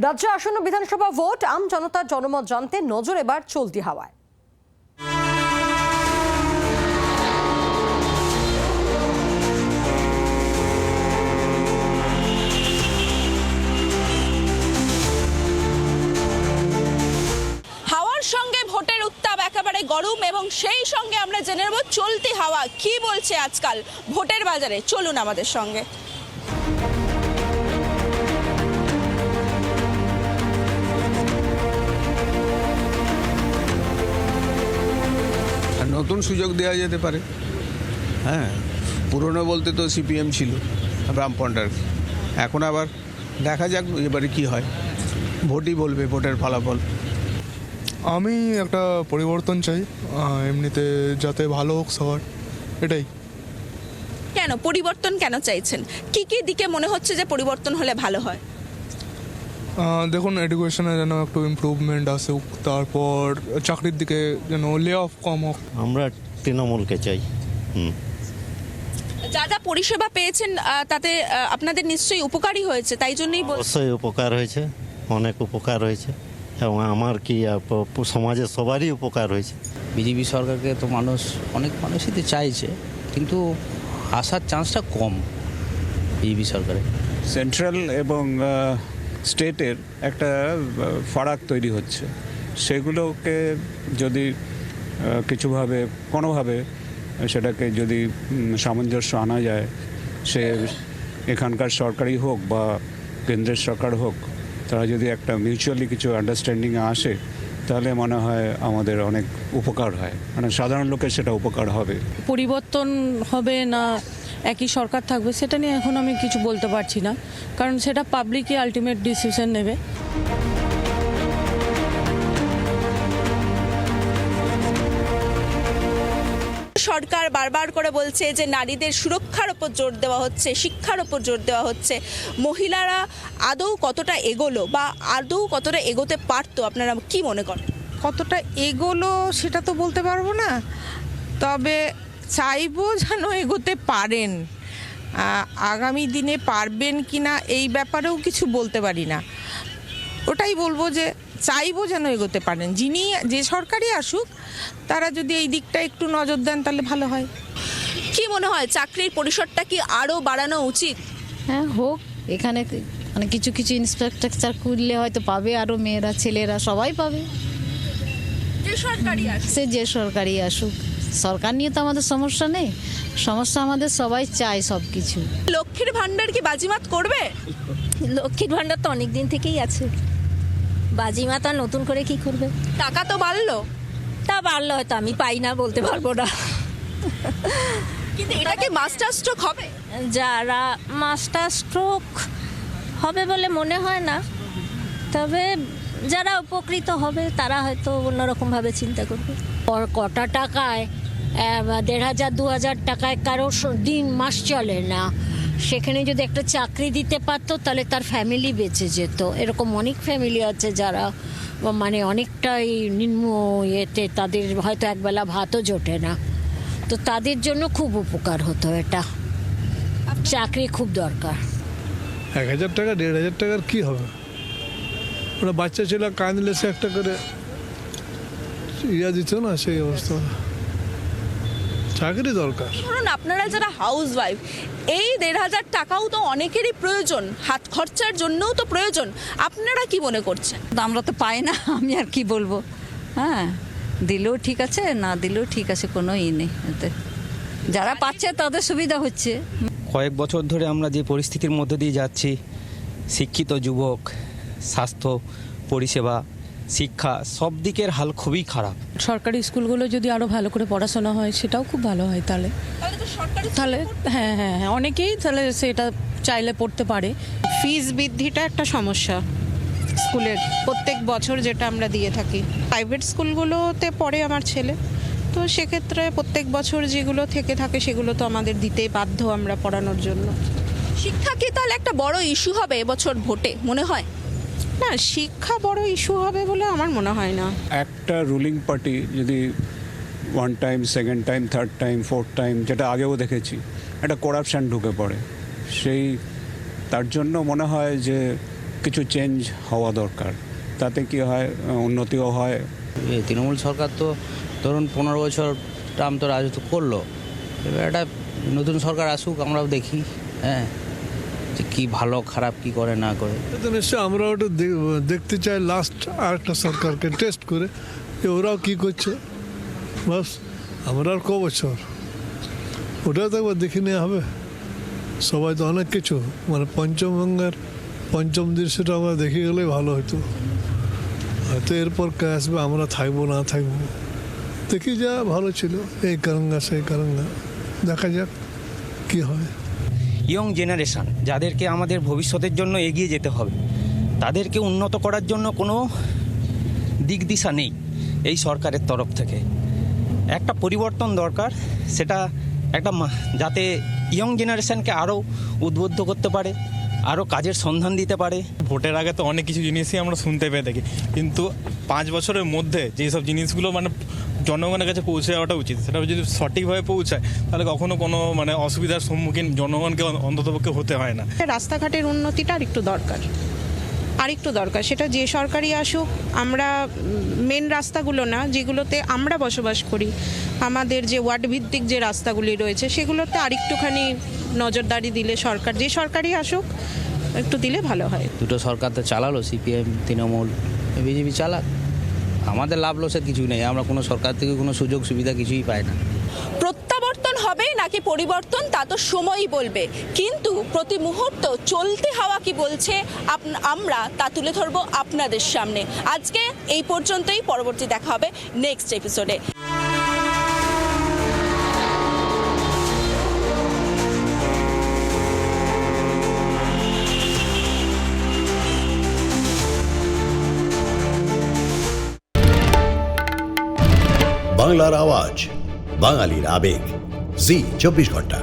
রাজ্যে আসন্ন বিধানসভা ভোট, আম জনতার জনমত জানতে নজর এবার চলতি হাওয়ায়। হাওয়ার সঙ্গে ভোটের উত্তাপ একেবারে গরম, এবং সেই সঙ্গে আমরা জেনে নেব চলতি হাওয়া কি বলছে আজকাল ভোটের বাজারে। চলুন আমাদের সঙ্গে। নতুন সুযোগ দেওয়া যেতে পারে। হ্যাঁ, পুরনো বলতে তো সিপিএম ছিল, বামপন্থার। এখন আবার দেখা যাক এবারে কি হয়, ভোটই বলবে, ভোটের ফলাফল। আমি একটা পরিবর্তন চাই, এমনিতে যাতে ভালো হোক সবার, এটাই। কেন পরিবর্তন কেন চাইছেন? কি কি দিকে মনে হচ্ছে যে পরিবর্তন হলে ভালো হয়? দেখুন, এডুকেশনে যেন একটু ইমপ্রুভমেন্ট আসুক, তারপর চাকরির দিকে যেন লে অফ কম হোক। আমরা তৃণমূলকে চাই। যা যা পরিষেবা পেয়েছেন তাতে আপনাদের নিশ্চয়ই উপকারী হয়েছে, তাই জন্যই অবশ্যই উপকার হয়েছে, অনেক উপকার হয়েছে, এবং আমার কি সমাজের সবারই উপকার হয়েছে। বিজেপি সরকারকে তো অনেক মানুষই তো চাইছে, কিন্তু আসার চান্সটা কম বিজেপি সরকারে। সেন্ট্রাল এবং স্টেটের একটা ফারাক তৈরি হচ্ছে, সেগুলোকে যদি কিছুভাবে কোনোভাবে সেটাকে যদি সামঞ্জস্য আনা যায়, সে এখানকার সরকারই হোক বা কেন্দ্রের সরকার হোক, তারা যদি একটা মিউচুয়ালি কিছু আন্ডারস্ট্যান্ডিংয়ে আসে, তাহলে মনে হয় আমাদের অনেক উপকার হয়, মানে সাধারণ লোকের সেটা উপকার হবে। পরিবর্তন হবে না একই সরকার থাকবে সেটা নিয়ে এখন আমি কিছু বলতে পারছি না, কারণ সেটা পাবলিকই আলটিমেট ডিসিশন নেবে। সরকার বারবার করে বলছে যে নারীদের সুরক্ষার ওপর জোর দেওয়া হচ্ছে, শিক্ষার ওপর জোর দেওয়া হচ্ছে। মহিলারা আদৌ কতটা এগোলো বা আদৌ কতটা এগোতে পারতো, আপনারা কি মনে করেন? কতটা এগোলো সেটা তো বলতে পারবো না, তবে চাইবো যেন এগোতে পারেন। আগামী দিনে পারবেন কি না এই ব্যাপারেও কিছু বলতে পারি না, ওটাই বলবো যে চাইবো যেন এগোতে পারেন। যে সরকারই আসুক, তারা যদি এই দিকটা একটু নজর দেন তাহলে ভালো হয়। কি মনে হয় চাকরির পরিসরটা কি আরও বাড়ানো উচিত? হ্যাঁ, হোক। এখানে মানে কিছু কিছু ইনফ্রাস্ট্রাকচার করলে হয়তো পাবে, আরও মেয়েরা ছেলেরা সবাই পাবে। যে সরকারই আসুক, যে সরকারই আসুক, সরকার নিয়ে তো আমাদের সমস্যা নেই, সমস্যা আমাদের সবাই চায় সব কিছু। লক্ষ্মীর ভান্ডার কি বাজিমাত করবে? লক্ষ্মীর ভান্ডার তো অনেক দিন থেকেই আছে, বাজিমাত আর নতুন করে কি করবে? টাকা তো বাড়লো, তা বাড়লো হয়তো, আমি পাই না, বলতে পারবো না। কিন্তু এটা কি মাস্টার স্ট্রোক হবে? যারা মাস্টার স্ট্রোক হবে বলে মনে হয় না, তবে যারা উপকৃত হবে তারা হয়তো অন্যরকমভাবে চিন্তা করবে। কটা টাকায় ১,৫০০ ২,০০০ টাকায় কারো দিন মাস চলে না, সেখানে যদি একটা চাকরি দিতে পারতো তাহলে তার ফ্যামিলি বেঁচে যেত। এরকম অনেক ফ্যামিলি আছে যারা মানে অনেকটাই নিম্ন ইয়েতে, তাদের হয়তো একবেলা ভাতও জোটে না, তো তাদের জন্য খুব উপকার হতো। এটা চাকরি খুব দরকার। ১,০০০ টাকা ১,৫০০ টাকার কী হবে? ওরা বাচ্চা ছেলে কাঁদলে সে একটা করে দিত না, সেই অবস্থা। চাকরি দরকার। ধরুন আপনারা যারা হাউস ওয়াইফ, এই ১,৫০০ টাকাও তো অনেকেরই প্রয়োজন, হাত খরচার জন্যও তো প্রয়োজন। আপনারা কি মনে করছেন? আমরা তো পাই না, আমি আর কি বলবো। হ্যাঁ, দিলেও ঠিক আছে, না দিলেও ঠিক আছে, কোনো নেই এতে। যারা পাচ্ছে তাদের সুবিধা হচ্ছে। কয়েক বছর ধরে আমরা যে পরিস্থিতির মধ্যে দিয়ে যাচ্ছি, শিক্ষিত যুবক, স্বাস্থ্য পরিষেবা, শিক্ষা, সব দিকের হাল খুবই খারাপ। সরকারি স্কুলগুলো যদি আরও ভালো করে পড়াশোনা হয় সেটাও খুব ভালো হয়। তাহলে হ্যাঁ হ্যাঁ হ্যাঁ, অনেকেই তাহলে সেটা চাইলে পড়তে পারে। ফিজ বৃদ্ধিটা একটা সমস্যা স্কুলের, প্রত্যেক বছর যেটা আমরা দিয়ে থাকি। প্রাইভেট স্কুলগুলোতে পড়ে আমার ছেলে, তো সেক্ষেত্রে প্রত্যেক বছর যেগুলো থেকে থাকে সেগুলো তো আমাদের দিতেই বাধ্য আমরা পড়ানোর জন্য। শিক্ষা কি তাহলে একটা বড় ইস্যু হবে এবছর ভোটে মনে হয়? না, শিক্ষা বড় ইস্যু হবে বলে আমার মনে হয় না। একটা রুলিং পার্টি যদি one time, second time, third time, fourth time, যেটা আগেও দেখেছি, একটা করাপশান ঢুকে পড়ে, তার জন্য মনে হয় যে কিছু চেঞ্জ হওয়া দরকার, তাতে কি হয়, উন্নতিও হয়। এই তৃণমূল সরকার তো ধরুন 15 বছর টার্ম তো রাজত্ব করলো, এবার একটা নতুন সরকার আসুক, আমরাও দেখি হ্যাঁ যে কী ভালো খারাপ কি করে না করে। তো নিশ্চয়ই আমরা ওটা দেখতে চাই লাস্ট আরেকটা সরকারকে টেস্ট করে যে ওরাও কী করছে। বাস আমরা আর ক বছর ওটাও তো একবার দেখে নেওয়া হবে। সবাই তো অনেক কিছু মানে পশ্চিমবঙ্গের পঞ্চম দৃশ্যটা আমরা দেখে গেলেই ভালো হতো। হয়তো এরপর কে আসবে, আমরা থাকবো না থাকবো, দেখি যা ভালো ছিল এই কারঙ্গা সেই কারঙ্গা, দেখা যাক কী হয়। ইয়ং জেনারেশান যাদেরকে আমাদের ভবিষ্যতের জন্য এগিয়ে যেতে হবে, তাদেরকে উন্নত করার জন্য কোনো দিক দিশা নেই এই সরকারের তরফ থেকে। একটা পরিবর্তন দরকার, সেটা একটা যাতে ইয়ং জেনারেশানকে আরও উদ্বুদ্ধ করতে পারে, আরও কাজের সন্ধান দিতে পারে। ভোটের আগে তো অনেক কিছু জিনিসই আমরা শুনতে পেয়ে থাকি, কিন্তু 5 বছরের মধ্যে যেসব জিনিসগুলো মানে জনগণের কাছে পৌঁছে যাওয়াটা উচিত, সেটা যদি সঠিকভাবে পৌঁছায় তাহলে কখনো কোনো মানে অসুবিধার সম্মুখীন জনগণকে অন্ততপক্ষে হতে হয় না। রাস্তাঘাটের উন্নতিটা আরেকটু দরকার, সেটা যে সরকারই আসুক। আমরা মেন রাস্তাগুলো না, যেগুলোতে আমরা বসবাস করি, আমাদের যে ওয়ার্ড ভিত্তিক যে রাস্তাগুলি রয়েছে সেগুলোতে আরেকটুখানি নজরদারি দিলে সরকার, যে সরকারই আসুক, একটু দিলে ভালো হয়। দুটো সরকার তো চালালো, সিপিএম তৃণমূল, বিজেপি চালাক, আমাদের লাভ লসের কিছু নেই, আমরা কোনো সরকার থেকে কোনো সুযোগ সুবিধা কিছুই পাই না। প্রত্যাবর্তন হবে নাকি পরিবর্তন তা তো সময়ই বলবে, কিন্তু প্রতি মুহূর্ত চলতি হাওয়া কি বলছে আমরা তা তুলে ধরবো আপনাদের সামনে। আজকে এই পর্যন্তই, পরবর্তী দেখা হবে নেক্সট এপিসোডে। বাংলার আওয়াজ, বাঙালির আবেগ, জি 24 ঘন্টা।